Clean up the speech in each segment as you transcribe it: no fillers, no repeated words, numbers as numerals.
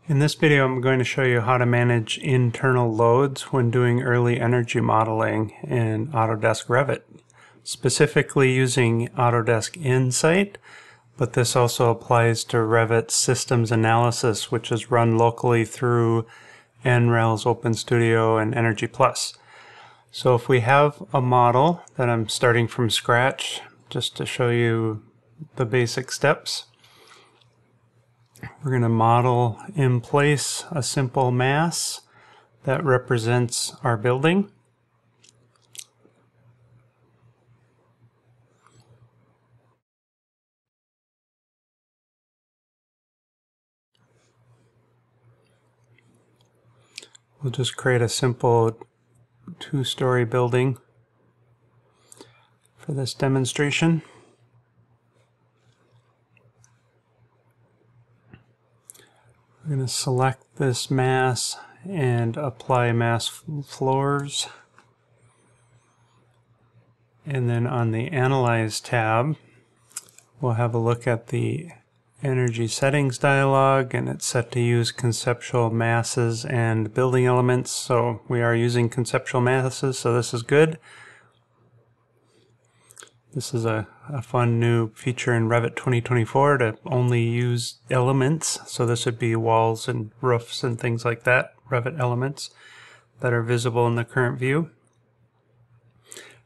In this video, I'm going to show you how to manage internal loads when doing early energy modeling in Autodesk Revit, specifically using Autodesk Insight, but this also applies to Revit systems analysis, which is run locally through NREL's Open Studio and EnergyPlus. So if we have a model that I'm starting from scratch, just to show you the basic steps, we're going to model in place a simple mass that represents our building. We'll just create a simple two-story building for this demonstration. We're going to select this mass and apply mass floors. And then on the Analyze tab, we'll have a look at the Energy Settings dialog, and it's set to use conceptual masses and building elements. So we are using conceptual masses, so this is good. This is a fun new feature in Revit 2024 to only use elements. So this would be walls and roofs and things like that, Revit elements that are visible in the current view.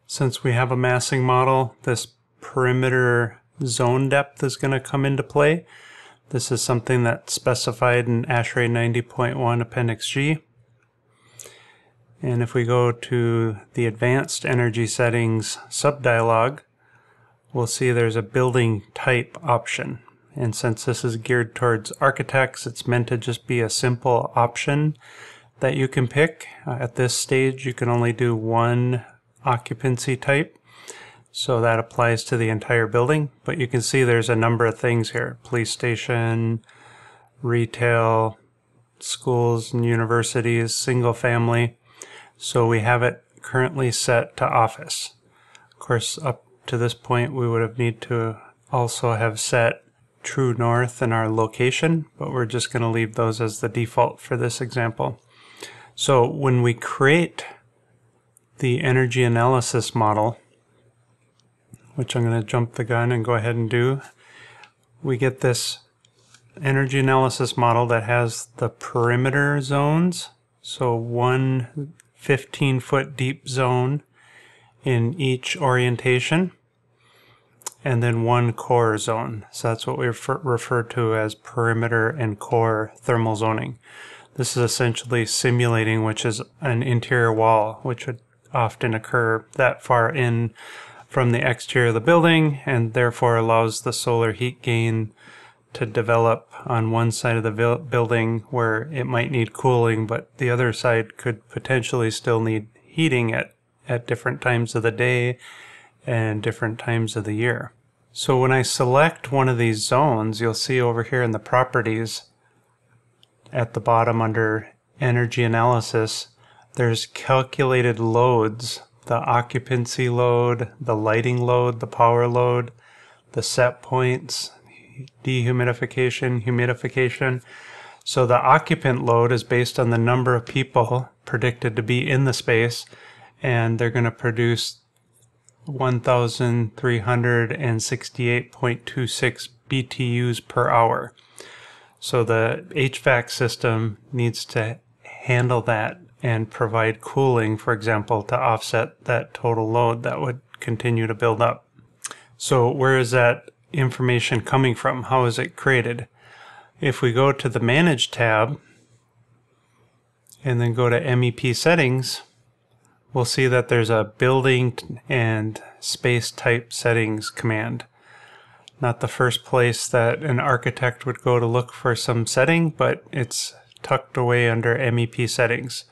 Since we have a massing model, this perimeter zone depth is going to come into play. This is something that's specified in ASHRAE 90.1 Appendix G. And if we go to the Advanced Energy Settings subdialog, we'll see there's a building type option. And since this is geared towards architects, it's meant to just be a simple option that you can pick. At this stage, you can only do one occupancy type. So that applies to the entire building. But you can see there's a number of things here. Police station, retail, schools and universities, single family. So we have it currently set to office. Of course, up to this point, we would have need to also have set true north in our location, but we're just going to leave those as the default for this example. So when we create the energy analysis model, which I'm going to jump the gun and go ahead and do, we get this energy analysis model that has the perimeter zones, so one 15-foot deep zone in each orientation, and then one core zone. So that's what we refer to as perimeter and core thermal zoning. This is essentially simulating which is an interior wall, which would often occur that far in from the exterior of the building, and therefore allows the solar heat gain to develop on one side of the building where it might need cooling, but the other side could potentially still need heating at different times of the day and different times of the year. So when I select one of these zones, you'll see over here in the properties at the bottom under energy analysis, there's calculated loads, the occupancy load, the lighting load, the power load, the set points, dehumidification, humidification. So the occupant load is based on the number of people predicted to be in the space, and they're going to produce 1,368.26 BTUs per hour. So the HVAC system needs to handle that and provide cooling, for example, to offset that total load that would continue to build up. So where is that information coming from? How is it created? If we go to the Manage tab and then go to MEP Settings, we'll see that there's a Building and Space Type Settings command. Not the first place that an architect would go to look for some setting, but it's tucked away under MEP Settings.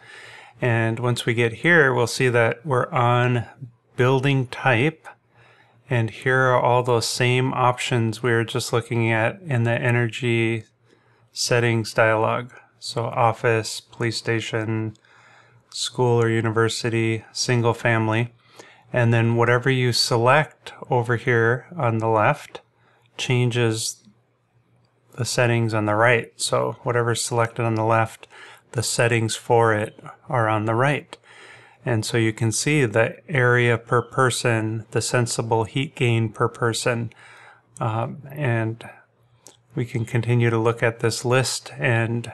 And once we get here, we'll see that we're on Building Type, and here are all those same options we were just looking at in the Energy Settings dialog. So office, police station, school or university, single family, and then whatever you select over here on the left changes the settings on the right. So whatever's selected on the left, the settings for it are on the right. And so you can see the area per person, the sensible heat gain per person, and we can continue to look at this list, and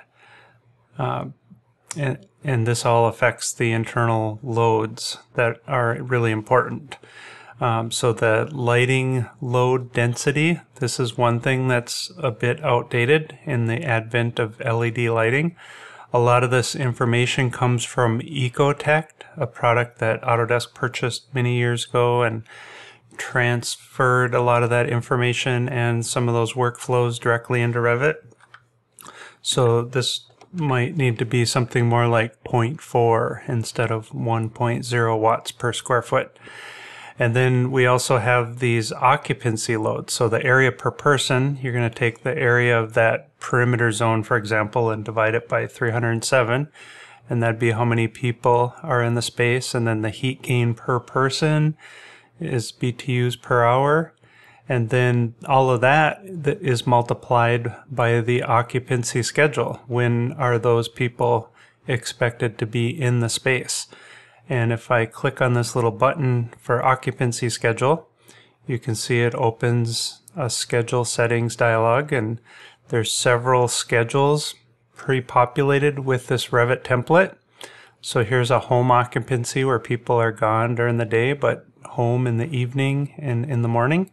this all affects the internal loads that are really important. So the lighting load density, this is one thing that's a bit outdated in the advent of LED lighting. A lot of this information comes from Ecotect, a product that Autodesk purchased many years ago and transferred a lot of that information and some of those workflows directly into Revit. So this might need to be something more like 0.4 instead of 1.0 watts per square foot. And then we also have these occupancy loads. So the area per person, you're going to take the area of that perimeter zone, for example, and divide it by 307. And that'd be how many people are in the space. And then the heat gain per person is BTUs per hour. And then all of that is multiplied by the occupancy schedule. When are those people expected to be in the space? And if I click on this little button for occupancy schedule, you can see it opens a schedule settings dialog, and there's several schedules pre-populated with this Revit template. So here's a home occupancy where people are gone during the day, but home in the evening and in the morning.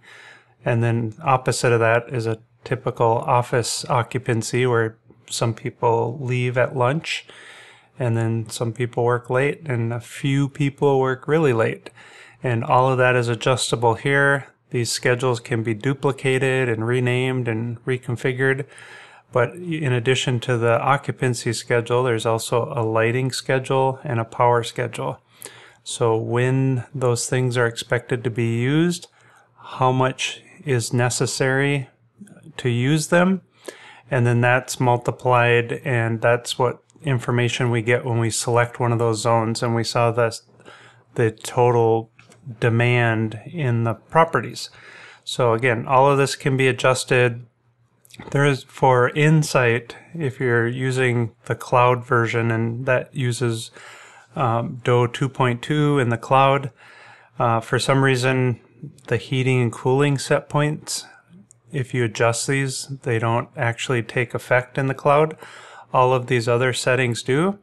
And then opposite of that is a typical office occupancy where some people leave at lunch, and then some people work late, and a few people work really late. And all of that is adjustable here. These schedules can be duplicated and renamed and reconfigured. But in addition to the occupancy schedule, there's also a lighting schedule and a power schedule. So when those things are expected to be used, how much is necessary to use them, and then that's multiplied, and that's what information we get when we select one of those zones, and we saw the total demand in the properties. So again, all of this can be adjusted. There is, for Insight, if you're using the cloud version, and that uses DO 2.2 in the cloud, for some reason the heating and cooling set points, if you adjust these, they don't actually take effect in the cloud. All of these other settings do.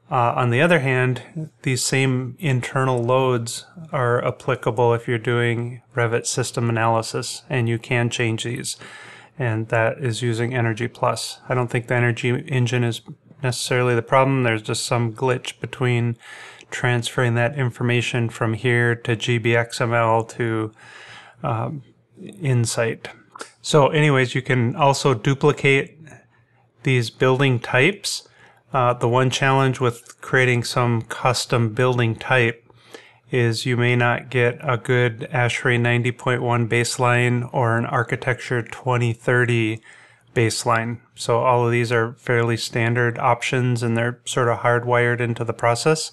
On the other hand, these same internal loads are applicable if you're doing Revit system analysis, and you can change these. And that is using EnergyPlus. I don't think the Energy Engine is necessarily the problem. There's just some glitch between transferring that information from here to GBXML to Insight. So anyways, you can also duplicate these building types. The one challenge with creating some custom building type is you may not get a good ASHRAE 90.1 baseline or an Architecture 2030 baseline. So all of these are fairly standard options, and they're sort of hardwired into the process.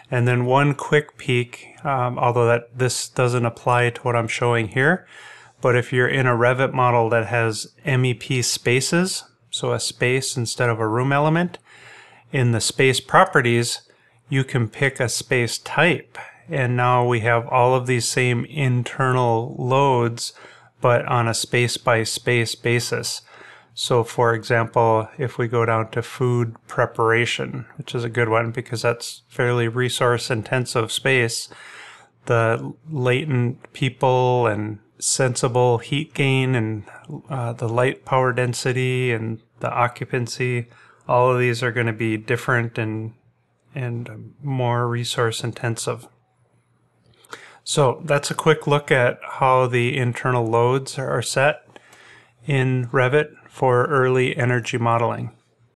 And then one quick peek, although this doesn't apply to what I'm showing here, but if you're in a Revit model that has MEP spaces, so a space instead of a room element, in the space properties, you can pick a space type. And now we have all of these same internal loads, but on a space-by-space basis. So for example, if we go down to food preparation, which is a good one because that's fairly resource-intensive space, the latent people and sensible heat gain and the light power density and the occupancy, all of these are going to be different and more resource-intensive. So that's a quick look at how the internal loads are set in Revit for early energy modeling.